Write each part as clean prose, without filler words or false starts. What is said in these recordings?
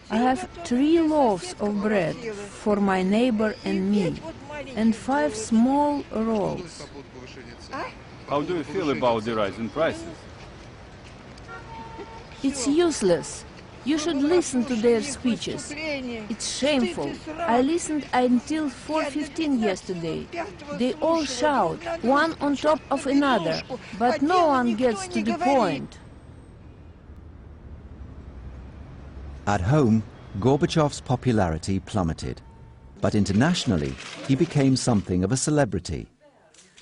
I have 3 loaves of bread for my neighbor and me, and 5 small rolls. How do you feel about the rise in prices? It's useless. You should listen to their speeches. It's shameful. I listened until 4:15 yesterday. They all shout, one on top of another, but no one gets to the point. At home, Gorbachev's popularity plummeted. But internationally, he became something of a celebrity.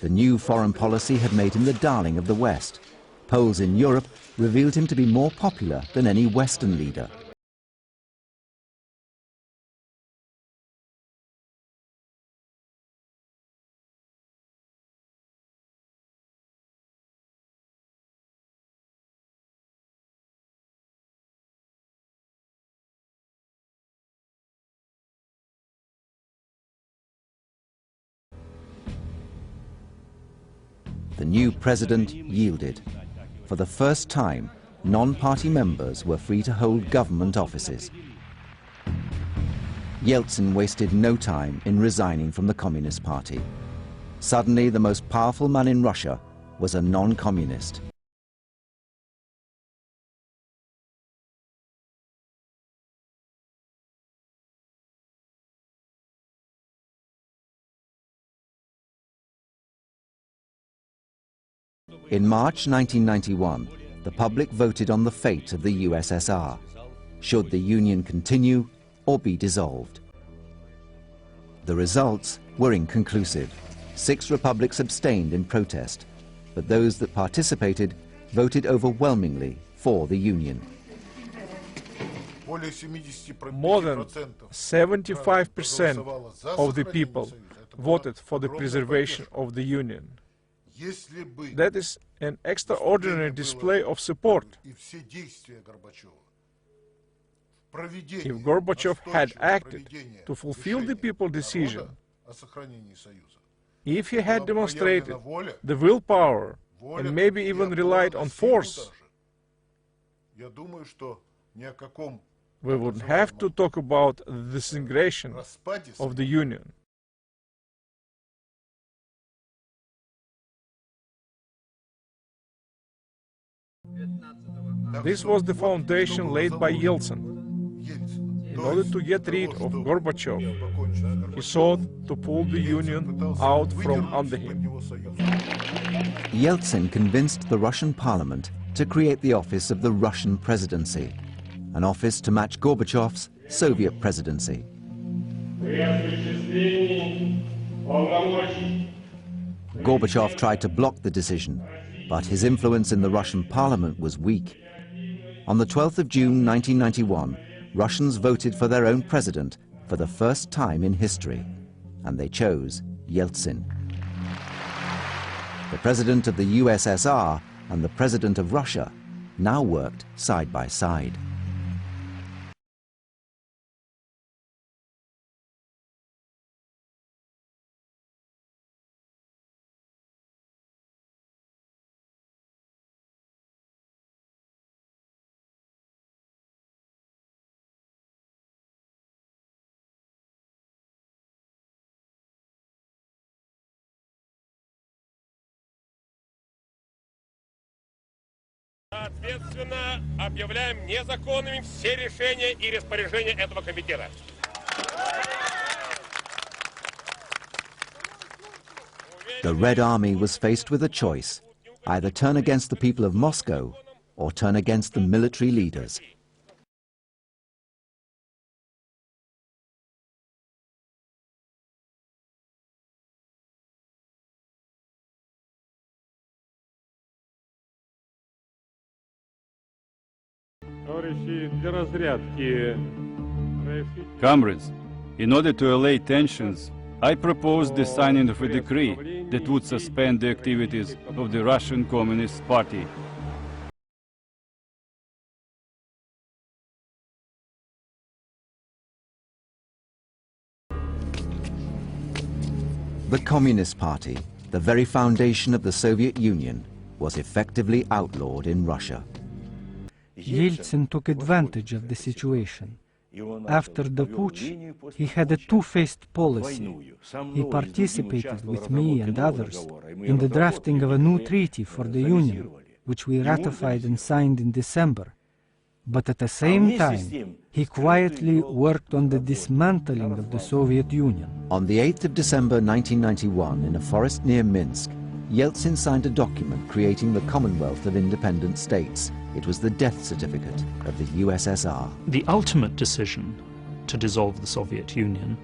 The new foreign policy had made him the darling of the West. Polls in Europe revealed him to be more popular than any Western leader. The new president yielded. For the first time, non-party members were free to hold government offices. Yeltsin wasted no time in resigning from the Communist Party. Suddenly, the most powerful man in Russia was a non-communist. In March 1991, the public voted on the fate of the USSR. Should the Union continue or be dissolved? The results were inconclusive. 6 republics abstained in protest, but those that participated voted overwhelmingly for the Union. More than 75% of the people voted for the preservation of the Union. That is an extraordinary display of support. If Gorbachev had acted to fulfill the people's decision, if he had demonstrated the willpower and maybe even relied on force, we wouldn't have to talk about the disintegration of the Union. This was the foundation laid by Yeltsin. In order to get rid of Gorbachev, he sought to pull the Union out from under him. Yeltsin convinced the Russian parliament to create the office of the Russian presidency, an office to match Gorbachev's Soviet presidency. Gorbachev tried to block the decision, but his influence in the Russian parliament was weak. On the 12th of June 1991, Russians voted for their own president for the first time in history, and they chose Yeltsin. The president of the USSR and the president of Russia now worked side by side. Соответственно, объявляем незаконными все решения и распоряжения этого комитета. The Red Army was faced with a choice: either turn against the people of Moscow or turn against the military leaders. Comrades, in order to allay tensions, I propose the signing of a decree that would suspend the activities of the Russian Communist Party. The Communist Party, the very foundation of the Soviet Union, was effectively outlawed in Russia. Yeltsin took advantage of the situation. After the putsch, he had a two-faced policy. He participated with me and others in the drafting of a new treaty for the Union, which we ratified and signed in December. But at the same time, he quietly worked on the dismantling of the Soviet Union. On the 8th of December 1991, in a forest near Minsk, Yeltsin signed a document creating the Commonwealth of Independent States. It was the death certificate of the USSR. The ultimate decision to dissolve the Soviet Union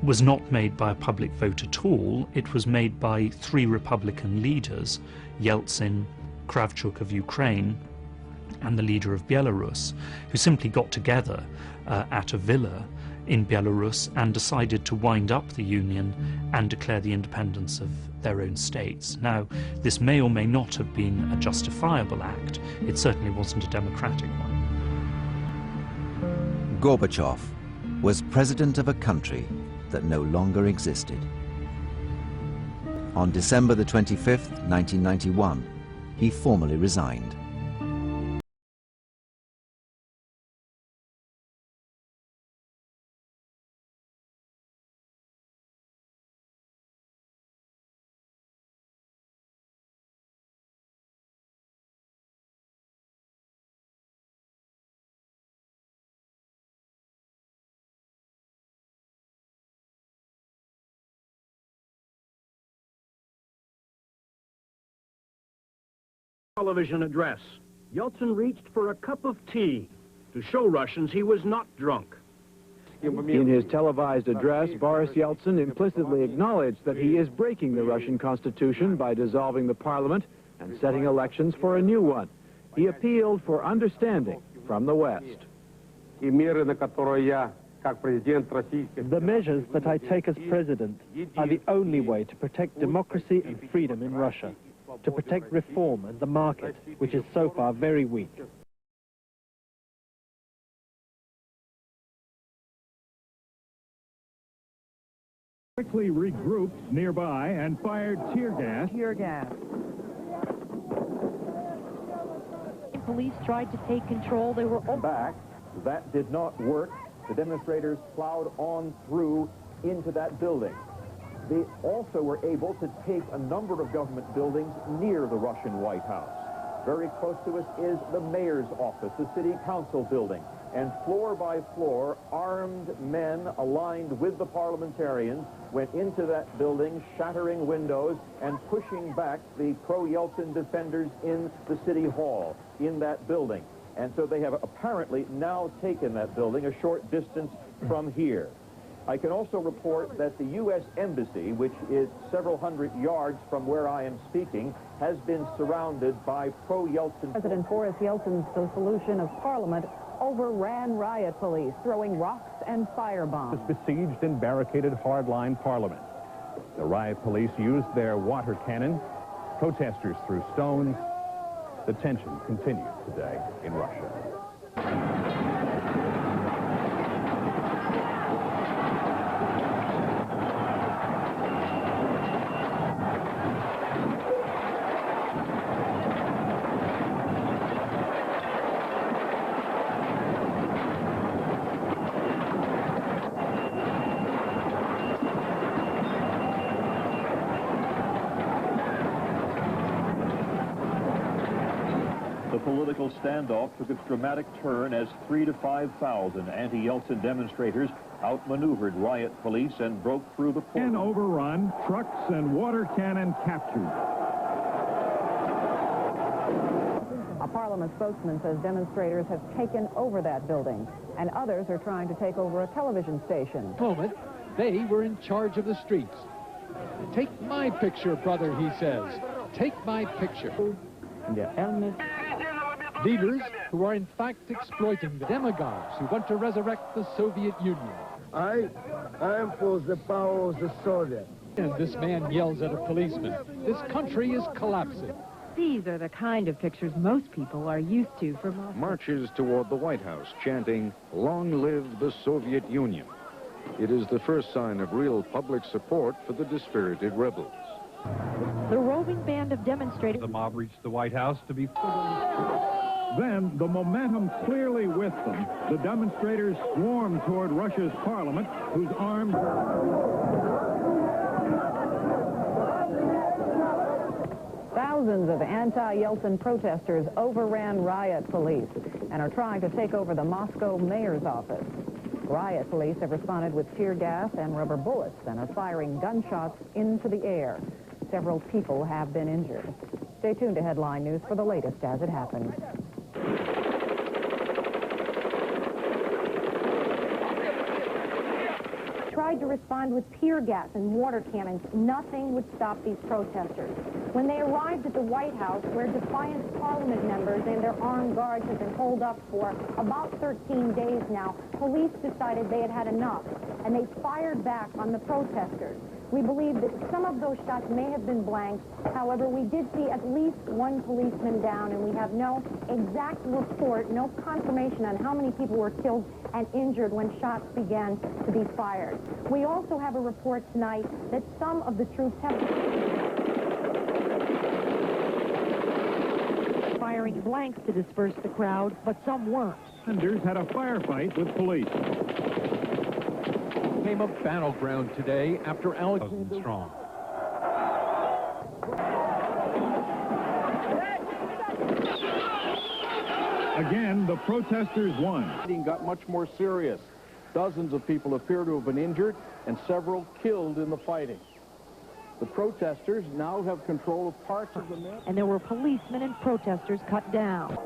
was not made by a public vote at all. It was made by three Republican leaders, Yeltsin, Kravchuk of Ukraine, and the leader of Belarus, who simply got together at a villa in Belarus and decided to wind up the Union and declare the independence of their own states. Now, this may or may not have been a justifiable act. It certainly wasn't a democratic one. Gorbachev was president of a country that no longer existed. On December the 25th, 1991, he formally resigned. Television address, Yeltsin reached for a cup of tea to show Russians he was not drunk. In his televised address, Boris Yeltsin implicitly acknowledged that he is breaking the Russian Constitution by dissolving the parliament and setting elections for a new one. He appealed for understanding from the West. The measures that I take as president are the only way to protect democracy and freedom in Russia, to protect reform and the market, which is so far very weak. Quickly regrouped nearby and fired tear gas. Police tried to take control. They were back. That did not work. The demonstrators plowed on through into that building. They also were able to take a number of government buildings near the Russian White House. Very close to us is the mayor's office, the city council building. And floor by floor, armed men aligned with the parliamentarians went into that building, shattering windows and pushing back the pro-Yeltsin defenders in the city hall in that building. And so they have apparently now taken that building a short distance from here. I can also report that the U.S. Embassy, which is several hundred yards from where I am speaking, has been surrounded by pro-Yeltsin... President Boris Yeltsin's dissolution of Parliament overran riot police, throwing rocks and firebombs. ...this besieged and barricaded hardline Parliament. The riot police used their water cannon. Protesters threw stones. The tension continues today in Russia. The political standoff took its dramatic turn as 3,000 to 5,000 anti-Yeltsin demonstrators outmaneuvered riot police and broke through the port. An overrun, trucks and water cannon captured. A parliament spokesman says demonstrators have taken over that building, and others are trying to take over a television station. Moment, they were in charge of the streets. Take my picture, brother, he says. Take my picture. Leaders who are in fact exploiting the demagogues who want to resurrect the Soviet Union. I am for the power of the Soviet. And this man yells at a policeman. This country is collapsing. These are the kind of pictures most people are used to from Moscow. Marches toward the White House chanting, "Long live the Soviet Union." It is the first sign of real public support for the dispirited rebels. The roving band of demonstrators... The mob reached the White House to be... Then, the momentum clearly with them, the demonstrators swarmed toward Russia's parliament, whose armed... Thousands of anti-Yeltsin protesters overran riot police and are trying to take over the Moscow mayor's office. Riot police have responded with tear gas and rubber bullets and are firing gunshots into the air. Several people have been injured. Stay tuned to Headline News for the latest as it happens. Tried to respond with tear gas and water cannons. Nothing would stop these protesters. When they arrived at the White House, where defiant parliament members and their armed guards have been holed up for about 13 days now, police decided they had had enough, and they fired back on the protesters. We believe that some of those shots may have been blanks. However, we did see at least one policeman down, and we have no exact report, no confirmation on how many people were killed and injured when shots began to be fired. We also have a report tonight that some of the troops have firing blanks to disperse the crowd, but some weren't. Defenders had a firefight with police. Became a battleground today after Alexander Strong. Again, the protesters won. It got much more serious. Dozens of people appear to have been injured and several killed in the fighting. The protesters now have control of parts of the net. And there were policemen and protesters cut down.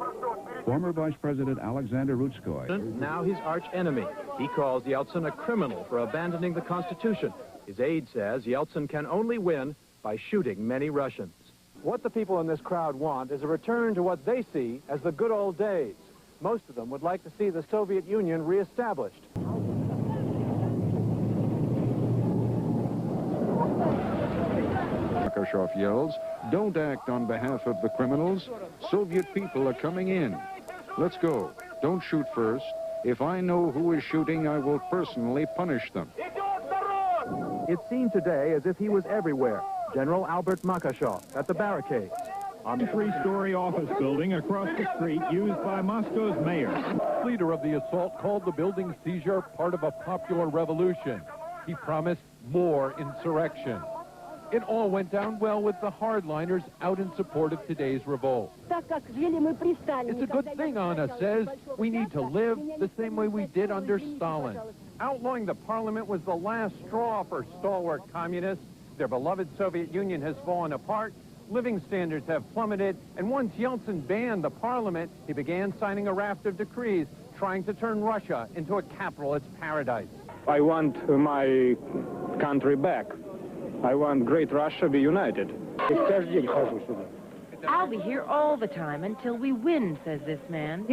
Former Vice President Alexander Rutskoy. Now his arch enemy. He calls Yeltsin a criminal for abandoning the Constitution. His aide says Yeltsin can only win by shooting many Russians. What the people in this crowd want is a return to what they see as the good old days. Most of them would like to see the Soviet Union reestablished. Makashov yells, "Don't act on behalf of the criminals. Soviet people are coming in. Let's go. Don't shoot first. If I know who is shooting, I will personally punish them." It seemed today as if he was everywhere. General Albert Makashov at the barricades. On the three-story office building across the street used by Moscow's mayor. Leader of the assault called the building seizure part of a popular revolution. He promised more insurrection. It all went down well with the hardliners out in support of today's revolt. It's a good thing, Anna says. We need to live the same way we did under Stalin. Outlawing the parliament was the last straw for stalwart communists. Their beloved Soviet Union has fallen apart. Living standards have plummeted. And once Yeltsin banned the parliament, he began signing a raft of decrees trying to turn Russia into a capitalist paradise. I want my country back. I want great Russia be united. I'll be here all the time until we win, says this man.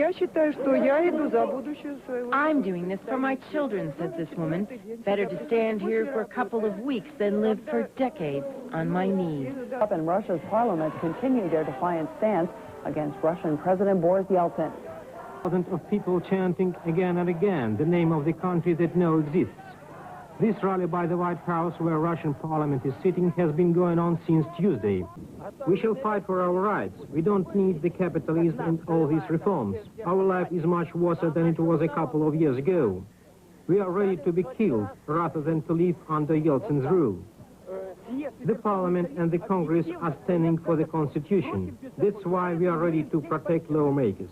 I'm doing this for my children, says this woman. Better to stand here for a couple of weeks than live for decades on my knees. Up in Russia's parliament continue their defiant stance against Russian President Boris Yeltsin. Thousands of people chanting again and again the name of the country that now exists. This rally by the White House, where Russian parliament is sitting, has been going on since Tuesday. We shall fight for our rights. We don't need the capitalism and all these reforms. Our life is much worse than it was a couple of years ago. We are ready to be killed rather than to live under Yeltsin's rule. The parliament and the Congress are standing for the Constitution. That's why we are ready to protect lawmakers.